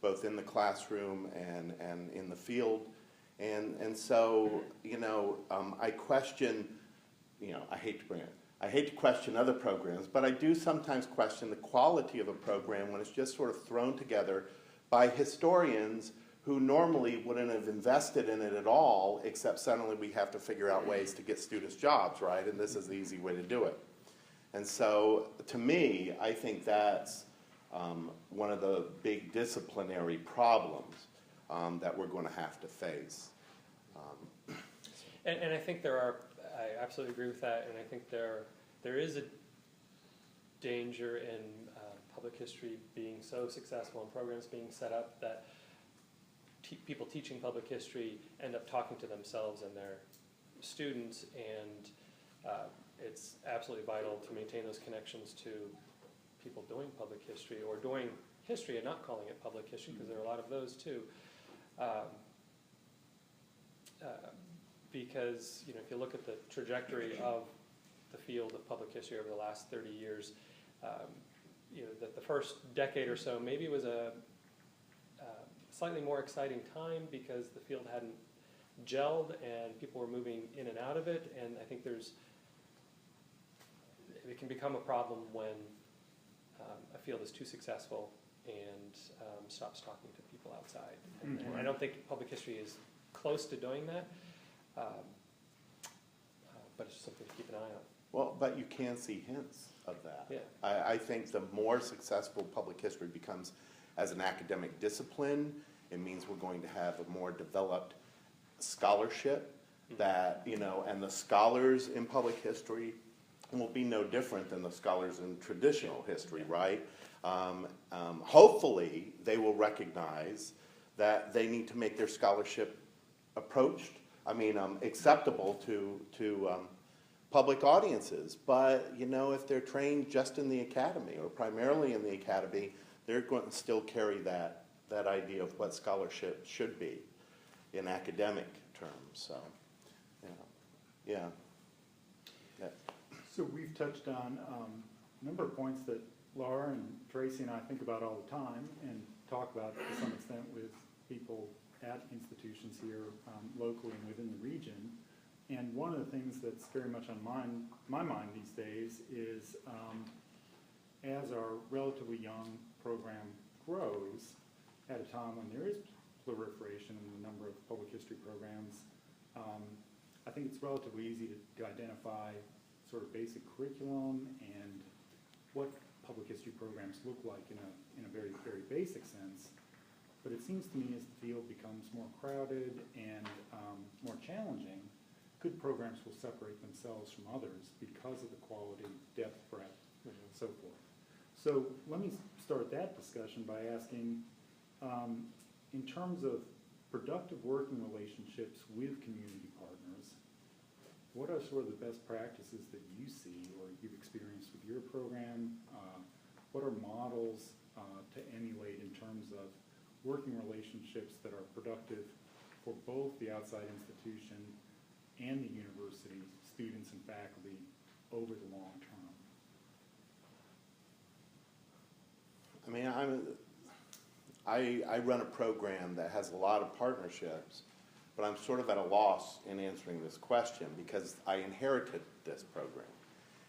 both in the classroom and in the field. And so, I question, I hate to bring it, I hate to question other programs, but I do sometimes question the quality of a program when it's just sort of thrown together by historians who normally wouldn't have invested in it at all, except suddenly we have to figure out ways to get students jobs, right? And this is the easy way to do it. And so, to me, I think that's one of the big disciplinary problems that we're going to have to face. And I think I absolutely agree with that, and I think there is a danger in public history being so successful and programs being set up that people teaching public history end up talking to themselves and their students, and it's absolutely vital to maintain those connections to people doing public history or doing history and not calling it public history, because there are a lot of those too. Because if you look at the trajectory of the field of public history over the last 30 years, the first decade or so maybe was a slightly more exciting time because the field hadn't gelled and people were moving in and out of it, and I think it can become a problem when a field is too successful and stops talking to people outside. And I don't think public history is close to doing that, but it's something to keep an eye on. Well, but you can see hints of that. Yeah. I think the more successful public history becomes as an academic discipline, it means we're going to have a more developed scholarship that, and the scholars in public history will be no different than the scholars in traditional history, right? Hopefully, they will recognize that they need to make their scholarship acceptable to public audiences. But, if they're trained just in the academy or primarily in the academy, they're going to still carry that idea of what scholarship should be in academic terms. So, yeah. So we've touched on a number of points that Lara and Tracy and I think about all the time and talk about to some extent with people at institutions here locally and within the region. And one of the things that's very much on my mind these days is as our relatively young program grows at a time when there is proliferation in the number of public history programs, I think it's relatively easy to identify sort of basic curriculum and what public history programs look like in a very, very basic sense. But it seems to me as the field becomes more crowded and more challenging, good programs will separate themselves from others because of the quality, depth, breadth, and so forth. So let me start that discussion by asking, in terms of productive working relationships with community partners, what are sort of the best practices that you see or you've experienced with your program? What are models to emulate in terms of working relationships that are productive for both the outside institution and the university, students and faculty, over the long term? I run a program that has a lot of partnerships, but I'm sort of at a loss in answering this question because I inherited this program.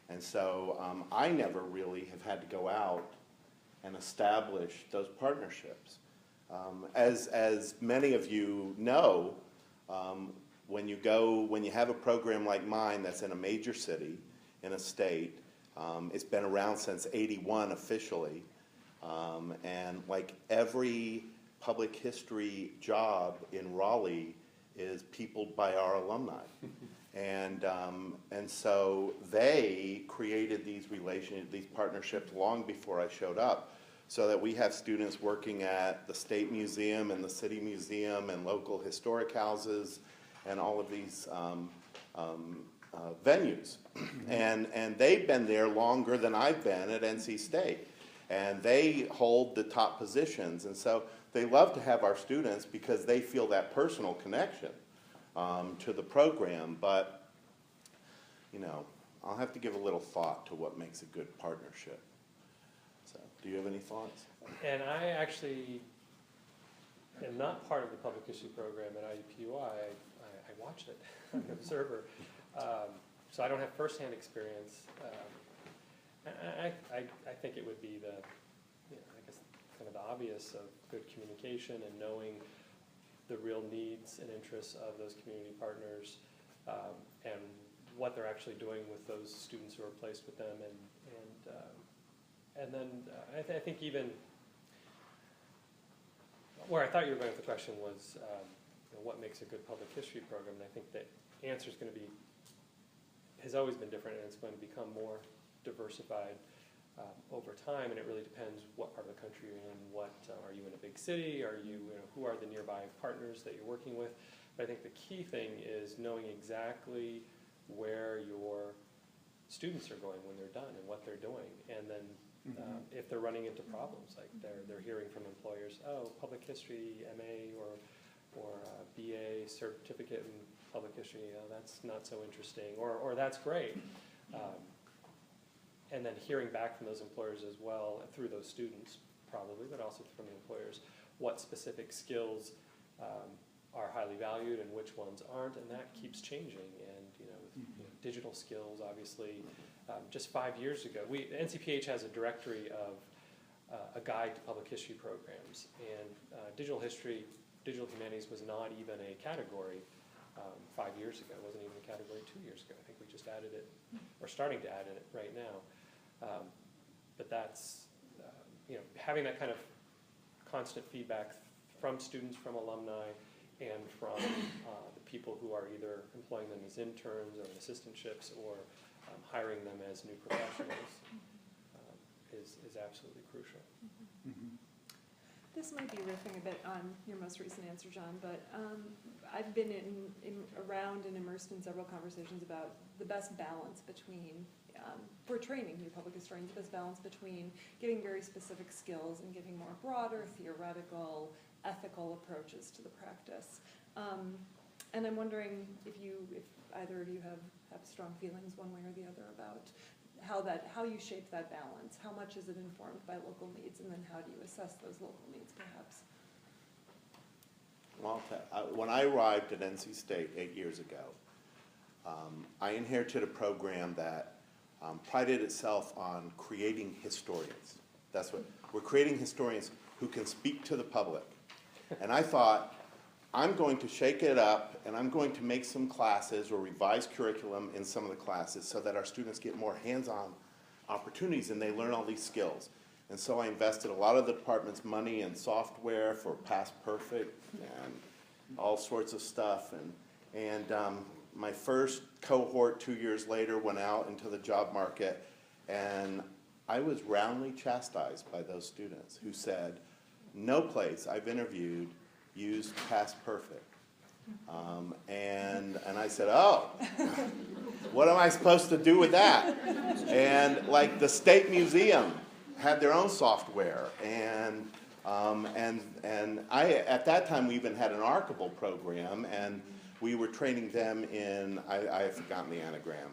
And so I never really have had to go out and establish those partnerships. As many of you know, when you have a program like mine that's in a major city, in a state, it's been around since '81 officially, and like every public history job in Raleigh is peopled by our alumni. And so they created these partnerships long before I showed up, so that we have students working at the State Museum and the City Museum and local historic houses and all of these venues. And they've been there longer than I've been at NC State. And they hold the top positions. And so they love to have our students because they feel that personal connection to the program. But, I'll have to give a little thought to what makes a good partnership. So, do you have any thoughts? And I actually not part of the public history program at IUPUI. I watch it. I'm an observer. So I don't have firsthand experience. I think it would be the, I guess, kind of the obvious of good communication and knowing the real needs and interests of those community partners, and what they're actually doing with those students who are placed with them, and then I think even where I thought you were going with the question was, what makes a good public history program? And I think the answer is going to be, has always been different, and it's going to become more diversified over time, and it really depends what part of the country you're in. What are you in a big city? Are you, who are the nearby partners that you're working with? But I think the key thing is knowing exactly where your students are going when they're done and what they're doing, and then if they're running into problems, like they're hearing from employers, oh, public history, MA or BA certificate in public history, that's not so interesting, or that's great. And then hearing back from those employers as well, through those students probably, but also from the employers, what specific skills are highly valued and which ones aren't, and that keeps changing. And digital skills, obviously, just 5 years ago, NCPH has a directory of a guide to public history programs, and digital humanities was not even a category 5 years ago. It wasn't even a category 2 years ago. I think we just added it, or starting to add it right now. But that's, having that kind of constant feedback from students, from alumni, and from the people who are either employing them as interns or in assistantships or hiring them as new professionals is absolutely crucial. This might be riffing a bit on your most recent answer, John, but I've been around and immersed in several conversations about the best balance between, for training new public historians, the best balance between giving very specific skills and giving more broader, theoretical, ethical approaches to the practice. And I'm wondering if either of you have strong feelings one way or the other about how you shape that balance. How much is it informed by local needs, and then how do you assess those local needs, perhaps? Well, when I arrived at NC State 8 years ago, I inherited a program that prided itself on creating historians. That's what we're creating, historians who can speak to the public. And I thought, I'm going to shake it up, and I'm going to make some classes or revise curriculum in some of the classes so that our students get more hands-on opportunities and they learn all these skills. And so I invested a lot of the department's money in software for Past Perfect and all sorts of stuff. And my first cohort 2 years later went out into the job market, and I was roundly chastised by those students who said, no place I've interviewed used Past Perfect. And I said, oh, what am I supposed to do with that? And like the State Museum had their own software, and I, at that time, we even had an archival program, and we were training them in, I've forgotten the anagram,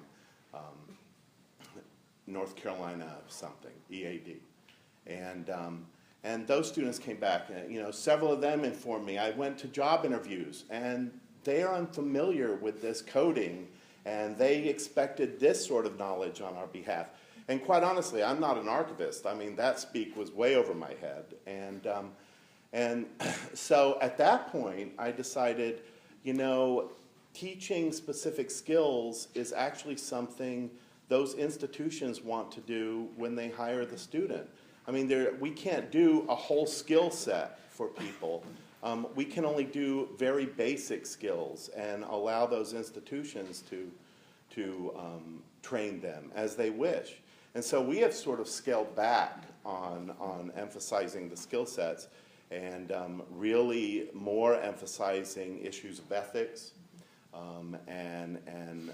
North Carolina something, EAD. And those students came back, and several of them informed me. I went to job interviews, and they are unfamiliar with this coding, and they expected this sort of knowledge on our behalf. And quite honestly, I'm not an archivist. I mean, that speak was way over my head. And so at that point, I decided, teaching specific skills is actually something those institutions want to do when they hire the student. I mean, we can't do a whole skill set for people. We can only do very basic skills and allow those institutions to train them as they wish. And so we have sort of scaled back on emphasizing the skill sets and really more emphasizing issues of ethics and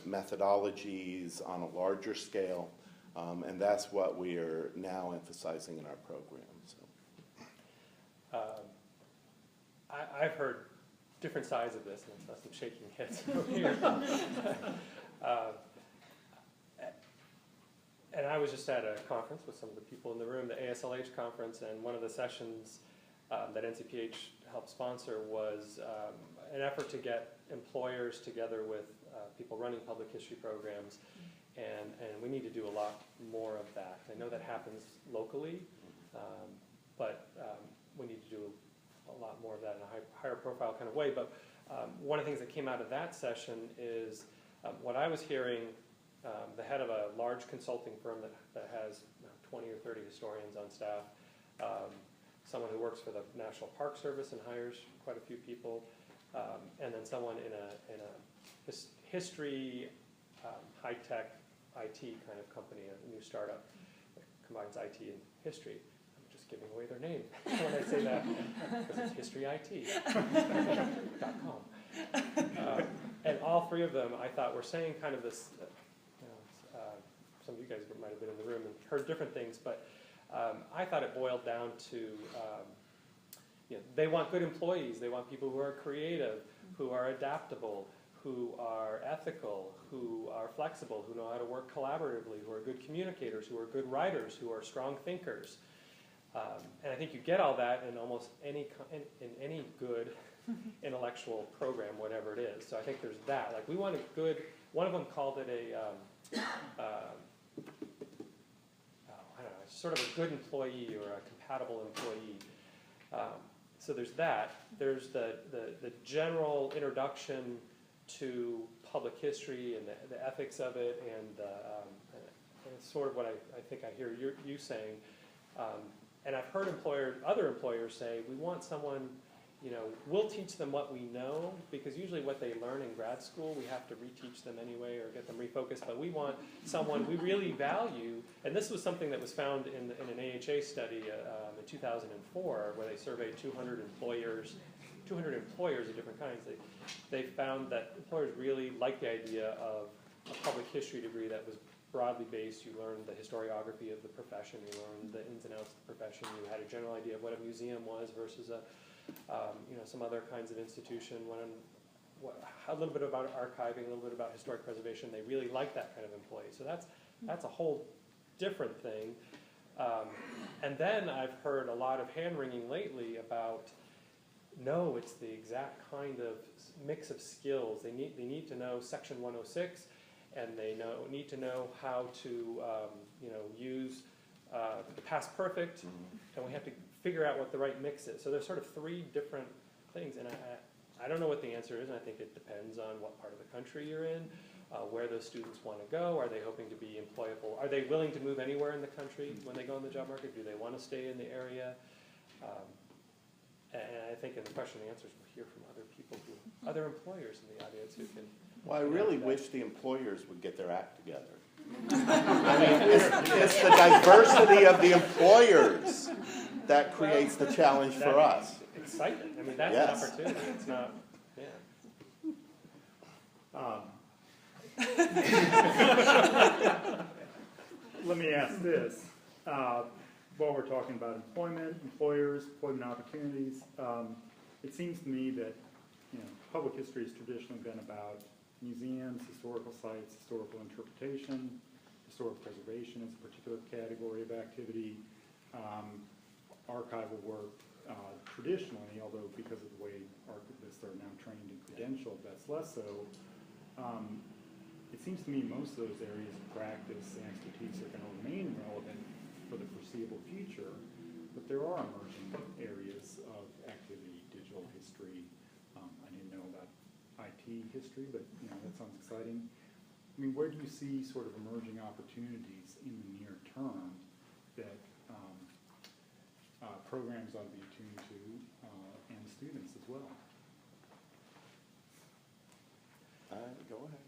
methodologies on a larger scale. And that's what we are now emphasizing in our program. So. I've heard different sides of this, and I saw some shaking heads over here. And I was just at a conference with some of the people in the room, the ASLH conference, and one of the sessions that NCPH helped sponsor was an effort to get employers together with people running public history programs, and we need to do a lot more of that. I know that happens locally, but we need to do a lot more of that in a higher profile kind of way. But one of the things that came out of that session is what I was hearing, the head of a large consulting firm that has 20 or 30 historians on staff, someone who works for the National Park Service and hires quite a few people, and then someone in a history, high-tech IT kind of company, a new startup that combines IT and history. I'm just giving away their name when I say that, because it's historyit.com. And all three of them, I thought, were saying kind of this, some of you guys might have been in the room and heard different things, but I thought it boiled down to, they want good employees. They want people who are creative, who are adaptable, who are ethical, who are flexible, who know how to work collaboratively, who are good communicators, who are good writers, who are strong thinkers. And I think you get all that in almost any good intellectual program, whatever it is. So I think there's that. Like, we want a good, one of them called it a, I don't know, sort of a good employee or a compatible employee. So there's that. There's the general introduction to public history and the ethics of it, and it's sort of what I think I hear you saying. And I've heard other employers say, we want someone, we'll teach them what we know, because usually what they learn in grad school, we have to reteach them anyway or get them refocused, but we want someone we really value, and this was something that was found in an AHA study in 2004, where they surveyed 200 employers of different kinds. They found that employers really liked the idea of a public history degree that was broadly based. You learned the historiography of the profession, you learned the ins and outs of the profession, you had a general idea of what a museum was versus some other kinds of institution, a little bit about archiving, a little bit about historic preservation. They really like that kind of employee. So that's a whole different thing. And then I've heard a lot of hand-wringing lately about, no, it's the exact kind of mix of skills. They need to know Section 106, and they need to know how to use past perfect, and we have to figure out what the right mix is. So there's sort of three different things, and I don't know what the answer is, and I think it depends on what part of the country you're in, where those students want to go. Are they hoping to be employable? Are they willing to move anywhere in the country when they go in the job market? Do they want to stay in the area? And I think in the question and answers, we'll hear from other people, other employers in the audience who can. Well, I really wish the employers would get their act together. I mean, it's the diversity of the employers that creates the challenge for us. Excitement. I mean, that's Yes. an opportunity. It's not, Let me ask this. While we're talking about employment, employers, employment opportunities, it seems to me that public history has traditionally been about museums, historical sites, historical interpretation. Historic preservation is a particular category of activity. Archival work, traditionally, although because of the way archivists are now trained and credentialed, that's less so. It seems to me most of those areas of practice and expertise are going to remain relevant for the foreseeable future, but there are emerging areas of activity, digital history. I didn't know about IT history, but that sounds exciting. I mean, where do you see sort of emerging opportunities in the near term that programs ought to be attuned to, and students as well? Go ahead.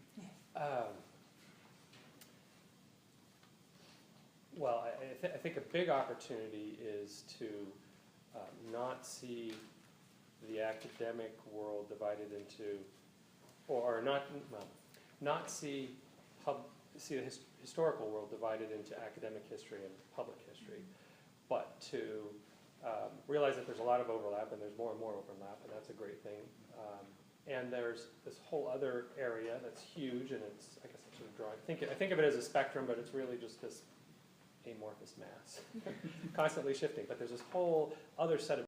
Well, I think a big opportunity is to not see the academic world divided into, or not see the historical world divided into academic history and public history, but to realize that there's a lot of overlap, and there's more and more overlap, and that's a great thing. And there's this whole other area that's huge, and it's, I guess I'm sort of drawing, I think of it as a spectrum, but it's really just this amorphous mass, constantly shifting. But there's this whole other set of